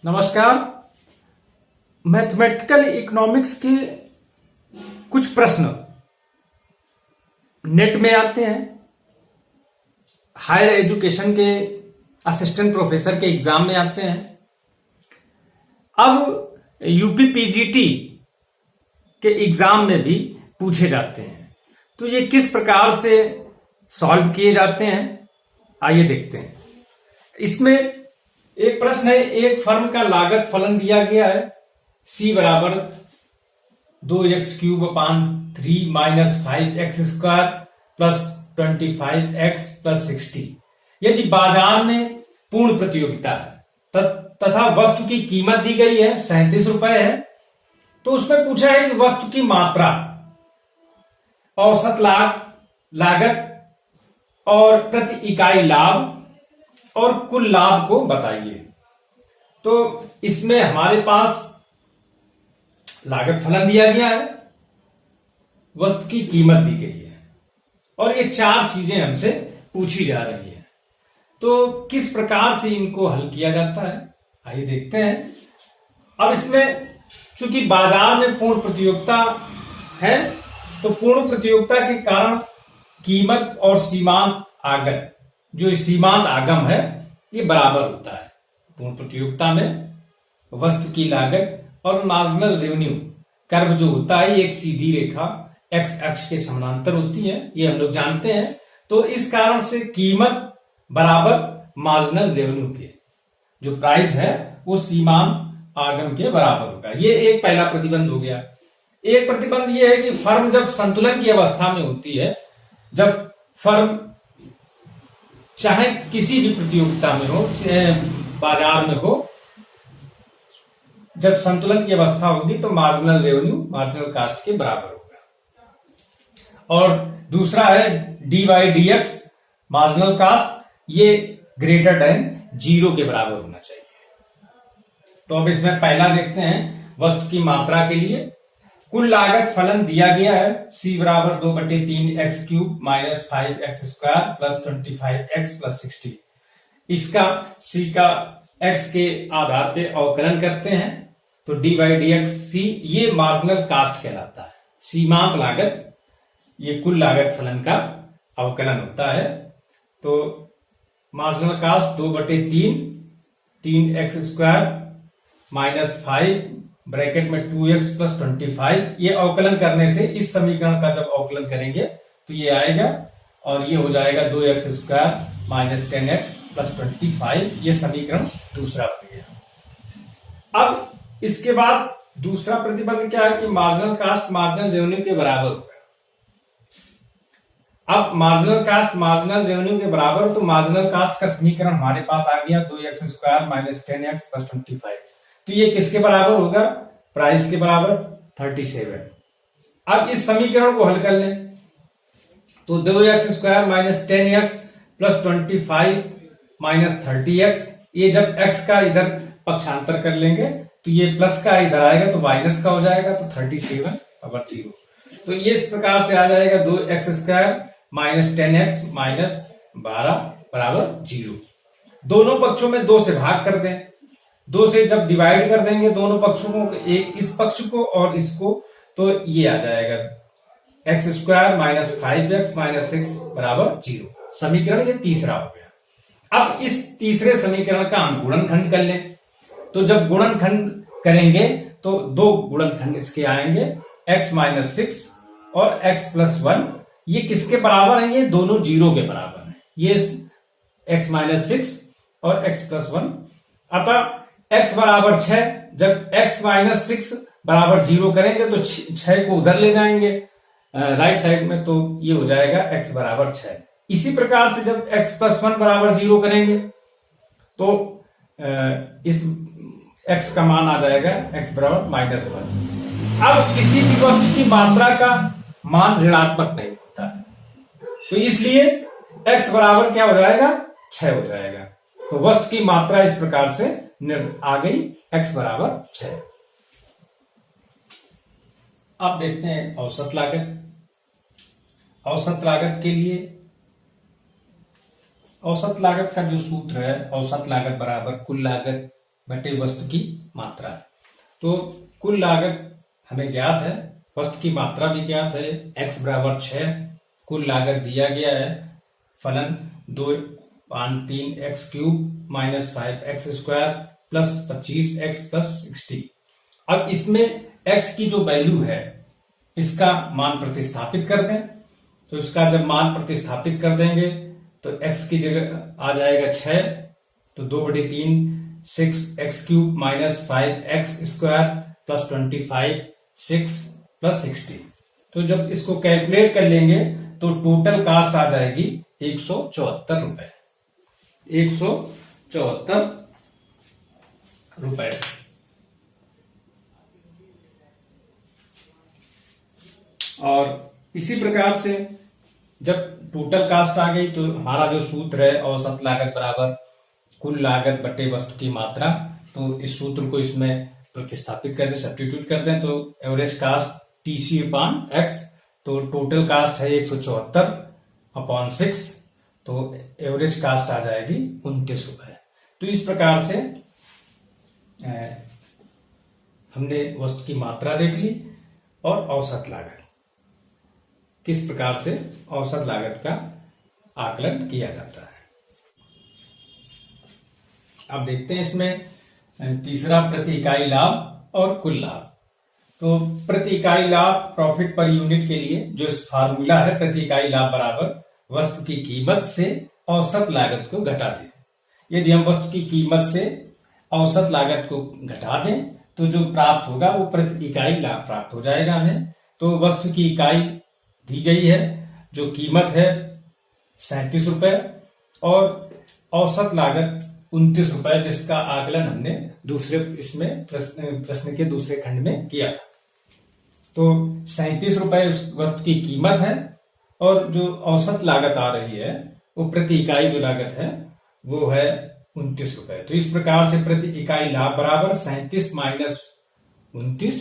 नमस्कार। Mathematical economics के कुछ प्रश्न नेट में आते हैं, हायर एजुकेशन के असिस्टेंट प्रोफेसर के एग्जाम में आते हैं। अब यूपी पीजीटी के एग्जाम में भी पूछे जाते हैं, तो ये किस प्रकार से सॉल्व किए जाते हैं आइए देखते हैं। इसमें एक प्रश्न है, एक फर्म का लागत फलन दिया गया है C बराबर 2x³ minus 5x² plus 25x plus 60। यदि बाजार में पूर्ण प्रतियोगिता है तथा वस्तु की कीमत दी गई है 37 रुपए है, तो उसमें पूछा है कि वस्तु की मात्रा, औसत लागत और प्रति इकाई लाभ और कुल लाभ को बताइए। तो इसमें हमारे पास लागत फलन दिया गया है, वस्तु की कीमत दी गई है और ये चार चीजें हमसे पूछी जा रही है। तो किस प्रकार से इनको हल किया जाता है आइए देखते हैं। अब इसमें चूंकि बाजार में पूर्ण प्रतियोगिता है, तो पूर्ण प्रतियोगिता के कारण कीमत और सीमांत आगत, जो सीमांत आगम है, ये बराबर होता है। पूर्ण प्रतियोगिता में वस्तु की लागत और मार्जिनल रेवेन्यू कर्व जो होता है, एक सीधी रेखा एक्स अक्ष के समानांतर होती है, ये हम लोग जानते हैं। तो इस कारण से कीमत बराबर मार्जिनल रेवेन्यू के, जो प्राइस है वो सीमांत आगम के बराबर होगा। ये एक पहला प्रतिबंध हो गया। एक प्रतिबंध ये है कि फर्म जब संतुलन की अवस्था में होती है, जब फर्म चाहे किसी भी प्रतियोगिता में हो, बाजार में हो, जब संतुलन की अवस्था होगी तो मार्जिनल रेवेन्यू मार्जिनल कास्ट के बराबर होगा। और दूसरा है dy/dx मार्जिनल कास्ट, ये ग्रेटर देन 0 के बराबर होना चाहिए। तो अब इसमें पहला देखते हैं, वस्तु की मात्रा के लिए कुल लागत फलन दिया गया है C बराबर 2/3x³ minus 5x² plus 25x plus 60। इसका C का x के आधार पे अवकलन करते हैं, तो dy/dx C ये मार्जिनल कास्ट कहलाता है। सीमांत लागत, ये कुल लागत फलन का अवकलन होता है। तो marginal cast 2/3x² minus 5 bracket में 2x प्लस 25, ये अवकलन करने से इस समीकरण का जब अवकलन करेंगे तो ये आएगा और ये हो जाएगा 2x² माइनस 10x प्लस 25। ये समीकरण दूसरा हो गया। अब इसके बाद दूसरा प्रतिबंध क्या है कि मार्जिनल कास्ट मार्जिनल रेवेन्यू के बराबर होगा। अब मार्जिनल कास्ट मार्जिनल रेवेन्यू के बराबर, तो मार्जिनल कास्ट का समीकरण हमारे पास आ गया 2x² माइनस 10x प्लस 25। तो ये किसके बराबर होगा? प्राइस के बराबर 37। अब इस समीकरण को हल कर लें, तो 2x² minus 10x plus 25 minus 30x, ये जब x का इधर पक्षांतर कर लेंगे तो ये प्लस का इधर आएगा तो माइनस का हो जाएगा, तो 37/0। तो ये इस प्रकार से आ जाएगा 2x² माइनस 10x माइनस 12 बराबर 0। दोनों पक्षों में 2 से भाग कर दें, 2 से जब डिवाइड कर देंगे दोनों पक्षों को, एक इस पक्ष को और इसको, तो ये आ जाएगा x² माइनस 5x माइनस 6 बराबर 0। समीकरण ये तीसरा हो गया। अब इस तीसरे समीकरण का हम गुणनखंड कर लें, तो जब गुणनखंड करेंगे तो 2 गुणनखंड इसके आएंगे, x माइनस 6 और x प्लस 1। ये किसके बराबर है? ये दोनों 0 के बराबर है, ये x माइनस 6 और x प्लस 1। अतः x बराबर 6, जब x माइनस 6 बराबर 0 करेंगे तो 6 को उधर ले जाएंगे राइट साइड में, तो ये हो जाएगा x बराबर 6। इसी प्रकार से जब x प्लस 1 बराबर 0 करेंगे तो इस x का मान आ जाएगा x बराबर माइनस 1। अब किसी भी वस्तु की मात्रा का मान ऋणात्मक नहीं होता है, तो इसलिए x बराबर क्या हो जाएगा? 6 हो जाएगा। तो वस्तु की मात्रा इस प्रकार से आ गई, x बराबर 6। अब देखते हैं औसत लागत। औसत लागत के लिए औसत लागत का जो सूत्र है, औसत लागत बराबर कुल लागत बटे वस्तु की मात्रा। तो कुल लागत हमें ज्ञात है, वस्तु की मात्रा भी ज्ञात है, x बराबर 6, कुल लागत दिया गया है फलन 2/3 x³ minus 5x square plus 25x plus 60। अब इसमें x की जो वैल्यू है इसका मान प्रतिस्थापित कर दें। तो इसका जब मान प्रतिस्थापित कर देंगे तो x की जगह आ जाएगा 6, तो 2/3 6x³ minus 5x square plus 25 6 plus 60। तो जब इसको कैलकुलेट कर लेंगे तो टोटल कास्ट आ जाएगी 174 रुपए, 174 रुपए। और इसी प्रकार से जब टोटल कास्ट आ गई तो हमारा जो सूत्र है औसत लागत बराबर कुल लागत बटे वस्तु की मात्रा, तो इस सूत्र को इसमें प्रतिस्थापित कर दें, सब्स्टिट्यूट कर दें, तो एवरेज कास्ट TC/X, तो टोटल कास्ट है 174/6, तो एवरेज कास्ट आ जाएगी 29 रुपए। तो इस प्रकार से हमने वस्तु की मात्रा देख ली और औसत लागत, किस प्रकार से औसत लागत का आकलन किया जाता है। अब देखते हैं इसमें तीसरा प्रति इकाई लाभ और कुल लाभ। तो प्रति इकाई लाभ प्रॉफिट पर यूनिट के लिए जो फार्मूला है, प्रति इकाई लाभ बराबर वस्तु की कीमत से औसत लागत को घटा दें। यदि हम वस्तु की कीमत से औसत लागत को घटा दें तो जो प्राप्त होगा वो प्रति इकाई लाभ प्राप्त हो जाएगा हमें। तो वस्तु की इकाई दी गई है, जो कीमत है 37 रुपए और औसत लागत 29 रुपए, जिसका आकलन हमने दूसरे इसमें प्रश्न के दूसरे खंड में किया था। तो 37 रुपए उस वस्तु की कीमत है और जो औसत लागत आ रही है वो प्रति इकाई जो लागत है वो है 29 रुपए। तो इस प्रकार से प्रति इकाई लाभ बराबर 37 माइनस 29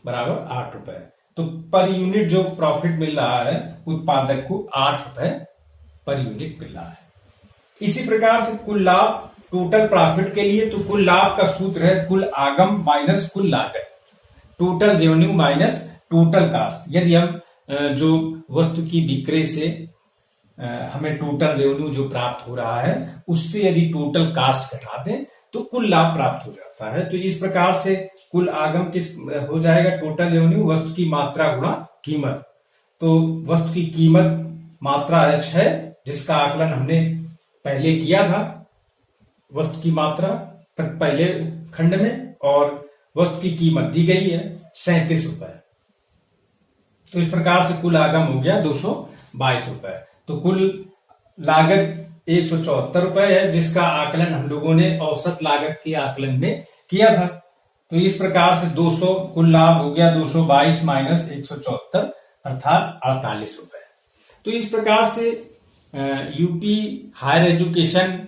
बराबर 8 रुपए। तो पर यूनिट जो प्रॉफिट मिल रहा है उत्पादक को 8 रुपए पर यूनिट मिल रहा है। इसी प्रकार से कुल लाभ टोटल प्रॉफिट के लिए, तो कुल लाभ का सूत्र है कुल आगम माइनस कुल लागत, total revenue minus total cast. यदि हम जो वस्तु की बिक्री से हमें टोटल रेवेन्यू जो प्राप्त हो रहा है उससे यदि टोटल कास्ट घटा दें तो कुल लाभ प्राप्त हो जाता है। तो इस प्रकार से कुल आगम किस हो जाएगा, टोटल रेवेन्यू वस्तु की मात्रा गुणा कीमत। तो वस्तु की कीमत मात्रा है 6, जिसका आकलन हमने पहले किया था वस्तु की मात्रा पहले खंड में, और वस्तु की कीमत दी गई है 37 रुपए। तो इस प्रकार से कुल आगम हो गया 222 रुपए। तो कुल लागत 174 रुपए है, जिसका आकलन हम लोगों ने औसत लागत के आकलन में किया था। तो इस प्रकार से 200 कुल लाभ हो गया 222 माइनस 174 अर्थात 48 रुपए। तो इस प्रकार से UP higher education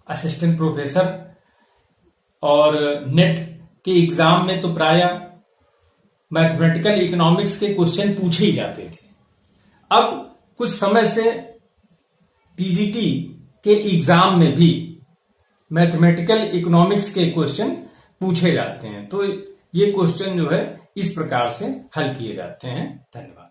assistant professor और नेट के एग्जाम में तो प्राय मैथमेटिकल इकोनॉमिक्स के क्वेश्चन पूछे ही जाते थे। अब कुछ समय से टीजीटी के एग्जाम में भी मैथमेटिकल इकोनॉमिक्स के क्वेश्चन पूछे जाते हैं। तो ये क्वेश्चन जो है इस प्रकार से हल किए जाते हैं। धन्यवाद।